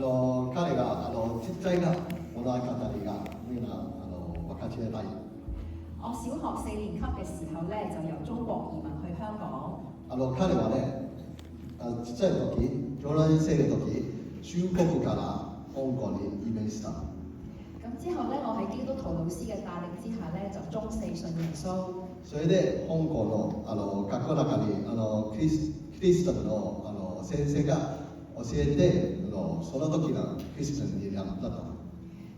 彼がちっちゃいが物語がみんな分かち合いたい。我小學4年級嘅時候咧，就由中國移民去香港。彼はね、ちっちゃい時、常連生の時、中国から香港に移民した。咁之後咧，我喺基督徒老師嘅帶領之下咧，就中四信耶穌。それで香港の学校の中にキリストの先生が教えてその時のクリスチャンになったと。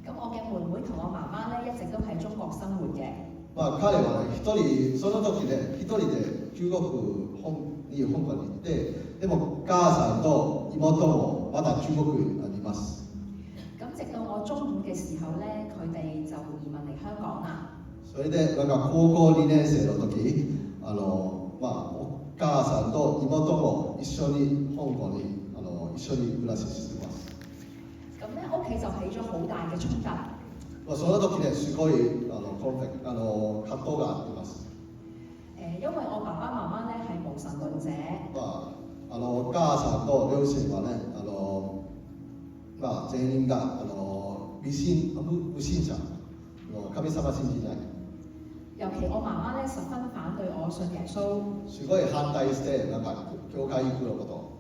咁我嘅妹妹同我媽媽咧一直都喺中國生活嘅。彼はね、その時で一人で中国に香港に行って、でも母さんと妹もまだ中国にいます。咁直到我中5嘅時候咧，佢哋就移民嚟香港啦。それで高校2年生の時、お母さんと妹も一緒に香港に一緒に暮らししています。咁咧屋企就起咗好大嘅衝突。その時ね、すごい葛藤があります。因為我爸爸媽媽咧係無神論者。お母さんと両親はね、全員が無信者、神様信じない。尤其我媽媽咧十分反對我信耶穌。すごい反対して教会行くのこと。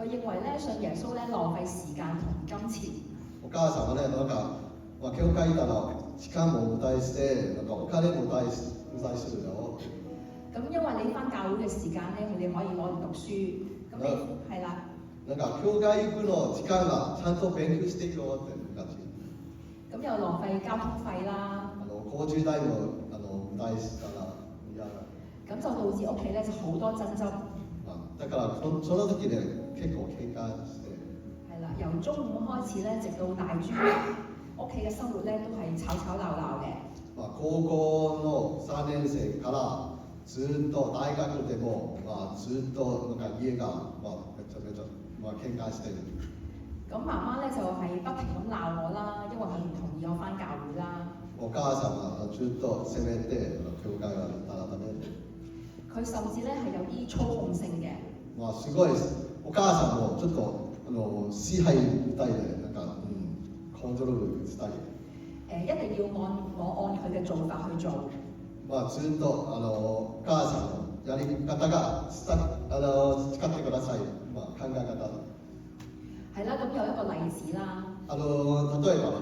佢認為咧信耶穌咧浪費時間同金錢。お母さんはね、教會行ったら時間も無駄して、お金も無駄するよ。咁因為你返教會嘅時間咧，佢哋可以攞嚟讀書。咁你係啦。教會行くの時間がちゃんと勉強していこうって感じ。咁又浪費交通費啦。交通代も無駄したら嫌だ。咁就導致屋企咧就好多爭執。だからその時ね、結構喧嘩して。係啦，由中5開始咧，直到大專，屋企嘅生活咧都係吵吵鬧鬧嘅。高校の3年生からずっと大学でもずっと家がめちゃめちゃ喧嘩してる。咁媽媽咧就係不停咁鬧我啦，因為佢唔同意我返教會啦。お母さんはずっと責めて教会がダメ。佢甚至咧係有啲操控性嘅。すごいお母さんもちょっと支配みたいでコントロールしたい。一定要按佢嘅做法去做。ずっとお母さんのやり方が使ってください。考え方。係啦，咁有一個例子啦。例えばね。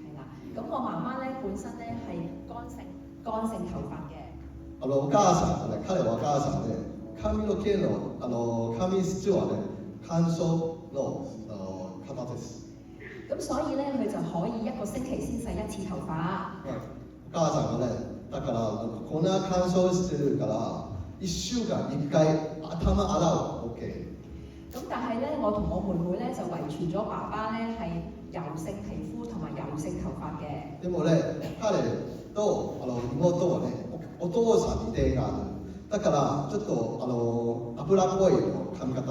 係啦，咁我媽媽咧本身咧係乾性頭髮嘅。お母さんね、彼はお母さんで、髪の毛の髪質はね、乾燥の方です。咁所以咧，佢就可以一個星期先洗一次頭髮。お母さんがね、だからこんな乾燥してるから、1週間1回頭洗う OK。咁但係咧，我同我妹妹咧就遺傳咗爸爸咧係油性皮膚同埋油性頭髮嘅。でもね、彼と妹はね、お父さんに似がある。だからちょっと油っぽい髪型。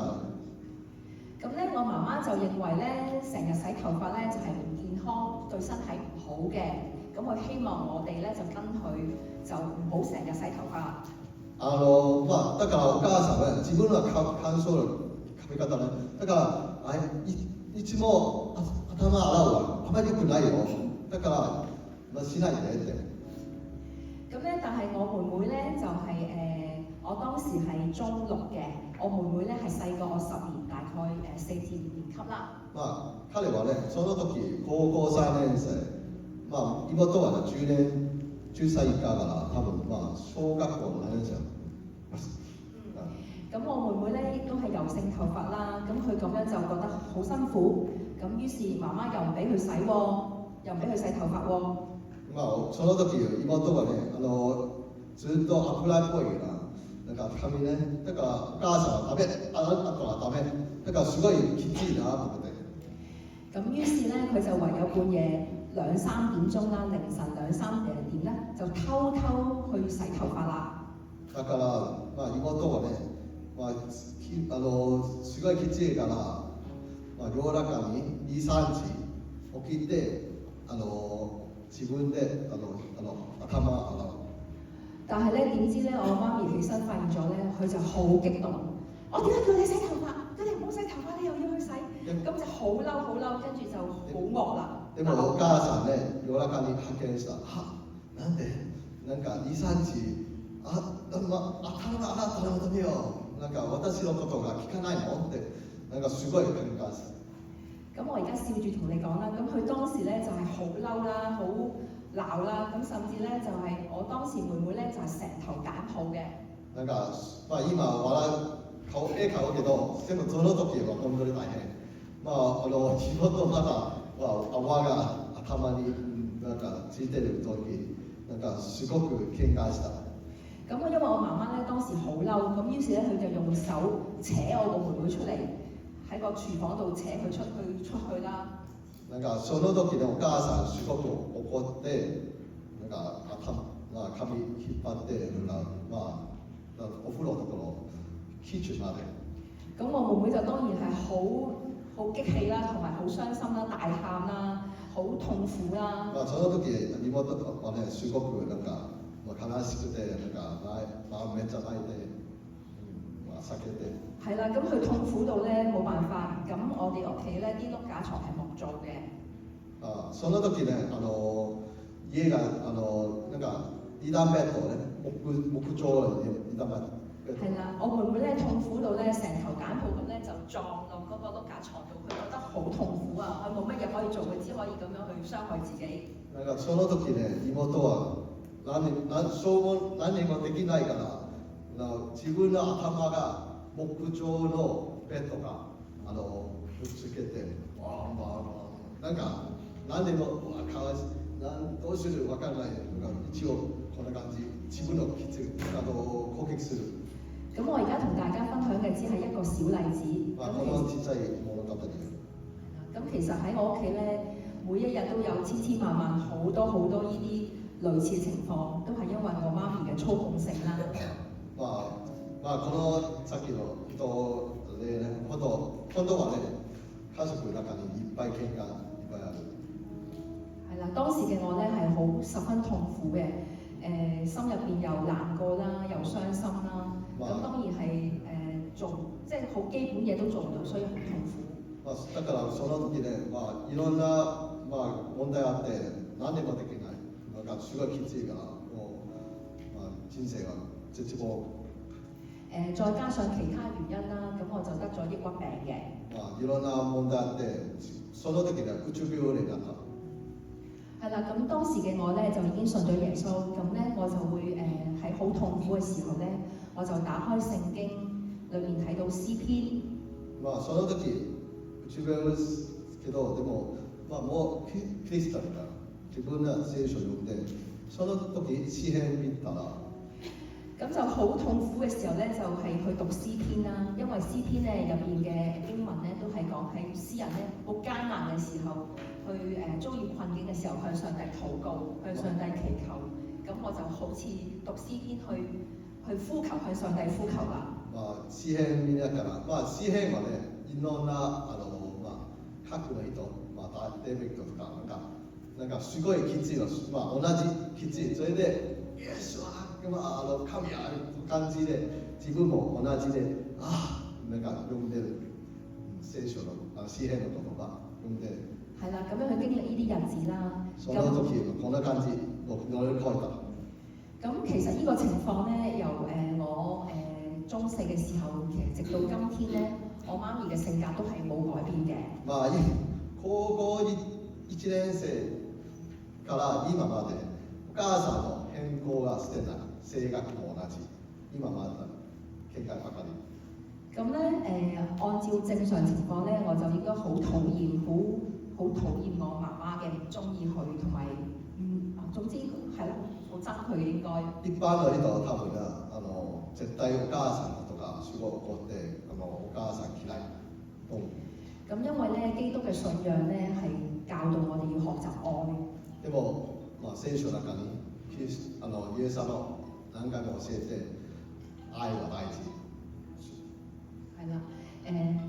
咁咧，我媽媽就認為咧，成日洗頭髮咧就係唔健康，對身體唔好嘅。咁佢希望我哋咧就跟佢，就唔好成日洗頭髮。だからお母さんは自分の乾燥の髪型ね。だからいつも頭洗うわ。あまり良くないよ。だからしないでって。咁咧，但係我妹妹咧就係我當時係中6嘅，我妹妹咧係細過我10年，大概4至5年級啦。彼はね、その時高校3年生、妹は10歳以下から多分小学校7年生。咁我妹妹咧亦都係油性頭髮啦，咁佢咁樣就覺得好辛苦，咁於是媽媽又唔俾佢洗喎，又唔俾佢洗頭髮喎。その時妹はね、ずっと油っぽい髪ね、だからお母さんは洗ったらダメ、だからすごいきついなと思って。咁於是咧，佢就唯有半夜2、3點鐘啦，凌晨2、3點咧，就偷去洗頭髮啦。だから妹はね、すごいきついから、夜中に2、3時起きて自分で頭洗う。但係咧，點知咧，我媽咪起身發現咗咧，佢就好激動。我點解叫你洗頭髮？叫你唔好洗頭髮，你又要去洗。咁就好嬲，跟住就好惡啦。でもお母さんね、夜中に発見した。なんでなんか2、3日、頭が洗ったのダメよ。なんか私のことが聞かないのって、なんかすごい喧嘩する。咁我而家笑住同你講啦，咁佢當時咧就係好嬲啦，好鬧啦，咁甚至咧就係、我當時妹妹咧就係、成頭解抱嘅。なんか、今絵買うけど、でもその時は本当に大変。仕事まだ泡が頭になんかついてる時、なんかすごく喧嘩した。咁因為我媽媽咧當時好嬲，咁於是咧佢就用手扯我個妹妹出嚟，喺個廚房度扯佢出去啦。なんかその時ね、お母さんすごく怒って、なんか髪引っ張って、なんかお風呂のところ、キッチンまで。咁我妹妹就當然係好激氣啦，同埋好傷心啦，大喊啦，好痛苦啦。その時妹はね、すごくなんか悲しくて、なんかめっちゃ泣いて、避けて。係啦，咁佢痛苦到咧冇辦法，咁我哋屋企咧啲碌架床係木做嘅。その時ね、家がなんか2段ベッドね、木造の2段ベッド。係啦，我妹妹咧痛苦到咧成頭簡抱咁咧就撞到嗰個碌架床度，佢覺得好痛苦啊！佢冇乜嘢可以做，佢只可以咁樣去傷害自己。なんかその時ね、妹は何もできないから、自分の頭が木造のベッドがぶつけて、なんか何でもどうするわからないのが一応こんな感じ、自分の攻撃する。咁我而家同大家分享嘅只係一個小例子。この小さい物語。咁其實喺我屋企咧，每一日都有千萬好多呢啲類似情況，都係因為我媽咪嘅操控性啦。このさっきの人でね、本当はね、家族の中にいっぱい喧嘩いっぱいある。係啦，當時嘅我咧係好十分痛苦嘅，心入邊又難過啦，又傷心啦。咁當然係即係好基本嘢都做唔到，所以好痛苦。だからその時ね、いろんな問題あって何でもできない。なんかすごいきついから、人生が絶望。再加上其他原因啦，咁我就得咗抑鬱病嘅。いろんな問題あって、その時ね、うつ病になった。係啦，咁當時嘅我咧就已經信咗耶穌，咁咧我就會喺好痛苦嘅時候咧，我就打開聖經裏面睇到詩篇。その時うつ病ですけど、でももうキリストだから自分の聖書を読んで、その時詩篇見たら。咁就好痛苦嘅時候咧，就係、去讀詩篇啦，因為詩篇咧入邊嘅經文咧都係講喺詩人咧好艱難嘅時候，去遭遇困境嘅時候向上帝禱告，向上帝祈求。咁我就好似讀詩篇去呼求，向上帝呼求啦。詩篇見ながら、詩篇はね、いろんな核の人、デビッドとかなんかすごいきついの、同じきつい、それでイエスは神ある感じで自分も同じでなんか読んでる聖書の詩篇の言葉読んでる。係啦，咁樣去經歷呢啲日子啦。その時こんな感じ乗り越えた。咁其實呢個情況咧，由我中四嘅時候，其實直到今天咧，我媽咪嘅性格都係冇改變嘅。高校1年生から今までお母さんの変更がしてない、性格も同じ、今まで喧嘩ばかり。咁咧按照正常情況咧，我就應該好討厭，好討厭我媽媽嘅，唔中意佢，同埋總之係啦，好憎佢應該。一般の人は多分絶対お母さんとかすごい怒ってお母さん嫌いと思う。咁因為咧基督嘅信仰咧係教導我哋要學習愛。でも聖書の中にイエス様何回も教えて愛は大事。係啦，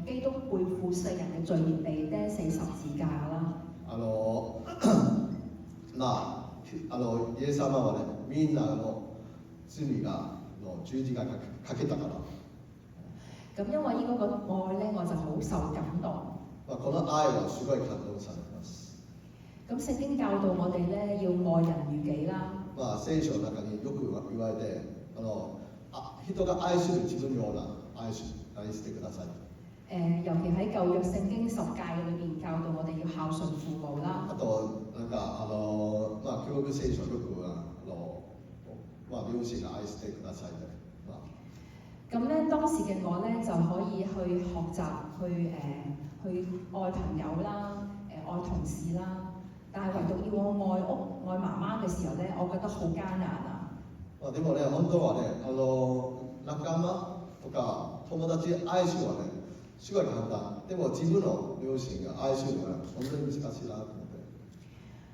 基督背負世人嘅罪孽被釘死十字架啦。イエス様はね、みんなの罪が十字架かけたから。咁因為呢個愛咧，我就好受感動。この愛はすごい感動されます。咁聖經教導我哋咧要愛人如己啦。聖書の中によく言われて、人が愛する自分のような愛してください。尤其喺舊約聖經十誡裏邊教導我哋要孝順父母啦。あと教育聖書よく両親が愛してくださいね。咁咧當時嘅我咧就可以去學習去愛朋友啦，愛同事啦。但係唯獨要我愛屋愛媽媽嘅時候咧，我覺得好艱難啊。でもね、本当はね、仲間とか友達愛するはね、すごい簡単。でも自分の両親が愛するのは本当に難しいなと思って。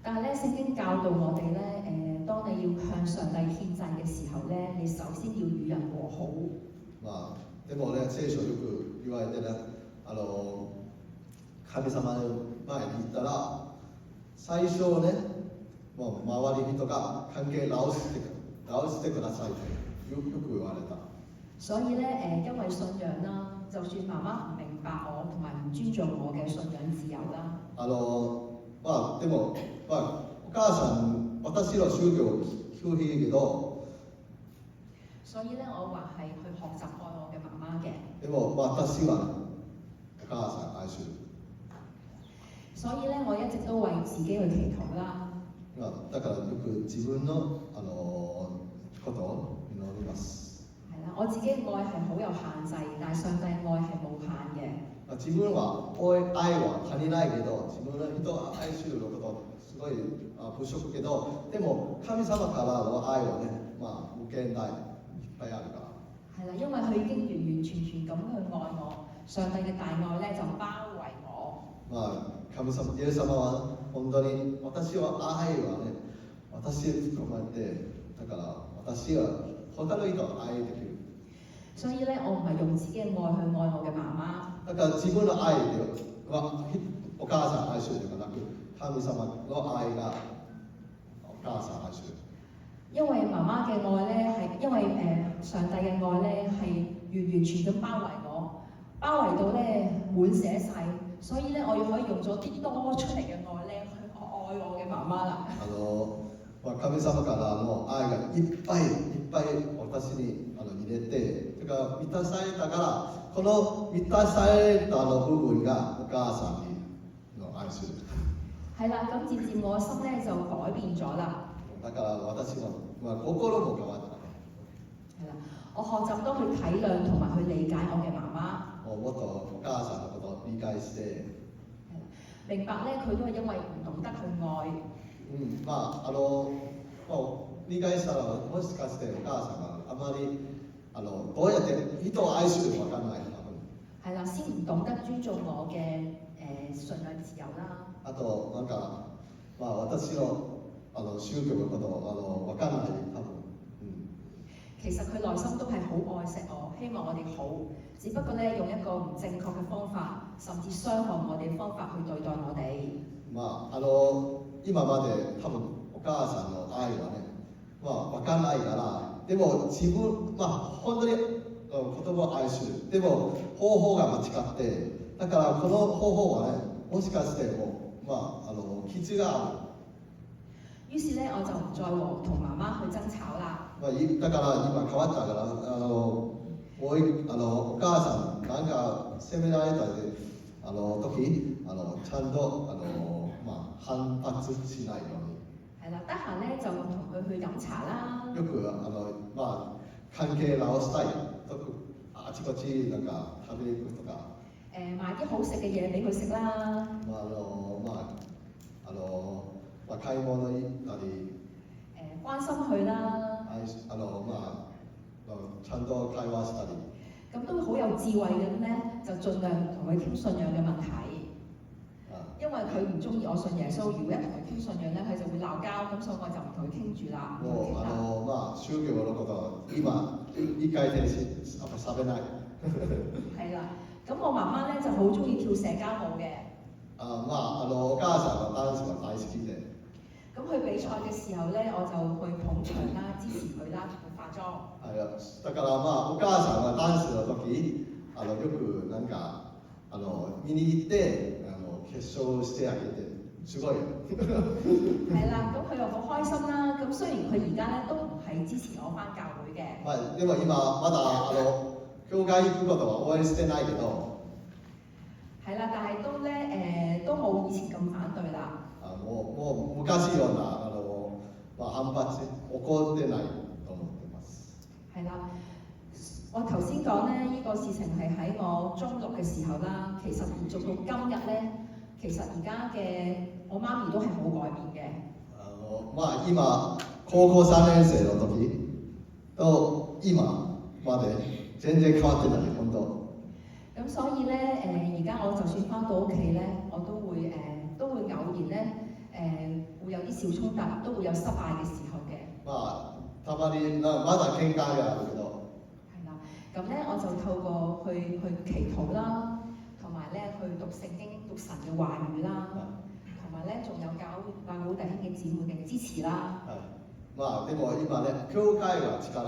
但係咧，聖經教導我哋咧，當你要向上帝獻祭嘅時候咧，你首先要與人和好。でもね、聖書よく言われてね、神様の前に行ったら、最初ね、もう周りの人が関係直してくださいってよく言われた。所以咧，因為信仰啦，就算媽媽唔明白我同埋唔尊重我嘅信仰自由啦。でも、お母さん、私の宗教拒否けど、所以咧，我話係去學習愛我嘅媽媽嘅。でも私はお母さん愛する。所以咧，我一直都為自己去祈禱啦。だからよく自分のことを祈ります。係啦，我自己嘅愛係好有限制，但係上帝嘅愛係無限嘅。自分は愛は足りないけど、自分の人を愛することすごい不足けど、でも神様からの愛はね、無限大いっぱいあるから。係啦，因為佢已經完完全全咁去愛我，上帝嘅大愛咧就包圍我。神様、イエス様は本当に私は愛はね、私に含まれて、だから私は他の人を愛できる。所以咧，我唔係用自己嘅愛去愛我嘅媽媽。だから自分の愛はお母さん愛するではなく、神様の愛がお母さん愛する。因為媽媽嘅愛咧係因為上帝嘅愛咧係完完全咁包圍我，包圍到咧滿瀉晒，所以咧我要可以用咗啲多出嚟嘅愛咧去愛我嘅媽媽啦。神様からの愛がいっぱいいっぱい私に入れて、だから満たされたから、この満たされた部分がお母さんの愛する。係啦，咁漸漸我心咧就改變咗啦。だから私は心も変わった。係啦，我學習多去體諒同埋去理解我嘅媽媽。もっとお母さんのことを理解して。明白咧，佢都係因為唔懂得去愛。理解したらもしかしてお母さんがあまりどうやって人を愛するか分からない多分。係啦，先唔懂得尊重我嘅信仰自由啦。あと私の宗教のことを分からない多分。其實佢內心都係好愛惜我，希望我哋好，只不過咧用一個唔正確嘅方法，甚至傷害我哋嘅方法去對待我哋。今まで多分お母さんの愛はね、分からないから、でも自分本当に言葉を愛する。でも方法が間違って、だからこの方法はね、もしかして傷がある。於是咧，我就唔再和同媽媽去爭吵啦。だから今変わったから、お母さんなんか責められた時、ちゃんと反発しないように。係啦，得閒咧就同佢去飲茶啦。よく関係直したい。あちこちなんか食べに行くとか。買啲好食嘅嘢俾佢食啦。買い物に行ったり。關心佢啦。ちゃんと會話したり。咁都好有智慧咁咧，就盡量同佢傾信仰嘅問題。因為佢唔中意我信耶穌，如果一同佢傾信仰咧，佢就會鬧交，咁所以我就唔同佢傾住啦。宗教のこと今理解停止喋れない。係啦，咁我媽媽咧就好中意跳社交舞嘅。お母さんはダンスが大好きで。咁去比賽嘅時候咧，我就去捧場啦，支持佢啦，同佢化妝。係啊，だからお母さんがダンスの時よくなんか見に行って長してあげてすごい。係啦，咁佢又好開心啦。咁雖然佢而家咧都唔係支持我翻教會嘅，はい、でも今まだ教会行くことは応援してないけど、係啦，但係都咧都冇以前咁反對啦。もう昔ような反発起こってないと思ってます。係啦，我頭先講咧呢個事情係喺我中六嘅時候啦。其實延續到今日咧，其實而家嘅我媽咪都係冇改變嘅。今高校3年生の時と今まで全然変わってない、本当。咁所以咧而家我就算翻到屋企咧，我都會偶然咧會有啲小衝突，都會有失敗嘅時候嘅。たまにまだ喧嘩があるけど。係啦，咁咧我就透過去祈禱啦，同埋咧去讀聖經、讀神嘅話語啦，同埋咧仲有教會弟兄嘅姊妹嘅支持啦。でも今ね、教会は力あ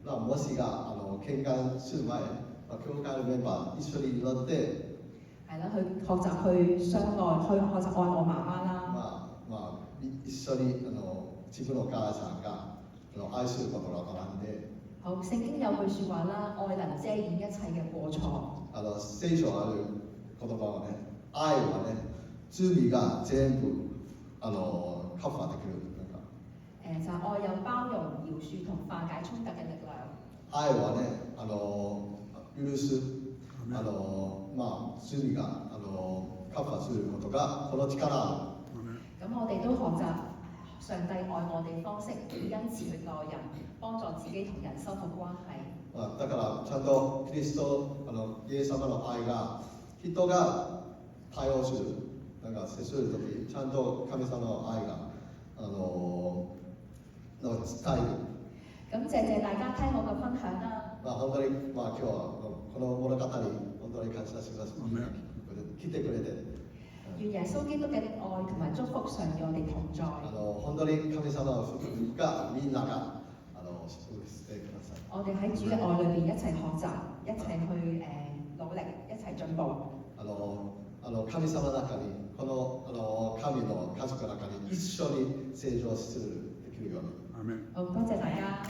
る。もしが喧嘩する前、教会のメンバー一緒に祈って。係啦，去學習去相愛，去學習愛我媽媽啦。一緒に自分のお母さんが愛することが学んで。好，聖經有句説話啦，愛能遮掩一切嘅過錯。聖書ある言葉はね、愛はね、罪が全部カバーできる。就係愛有包容、饒恕同化解衝突嘅力量。愛はね、許す、罪がカバーすることがこの力ある。咁我哋都學習上帝愛我哋方式，以恩慈去待人，幫助自己同人修復關係。だからちゃんとキリスト、イエス様の愛が人が対応する、接するときちゃんと神様の愛が伝える。咁謝謝大家聽我嘅分享啦。本当に今日はこの物語本当に感謝してください。来てくれて。願耶穌基督嘅愛同埋祝福常與我哋同在。本当に神様の福音がみんなが祝福してください。我哋喺主嘅愛裏邊一齊學習，一齊去努力，一齊進步。神様の中にこの神の家族の中に一緒に成長するできるように。好，多謝大家。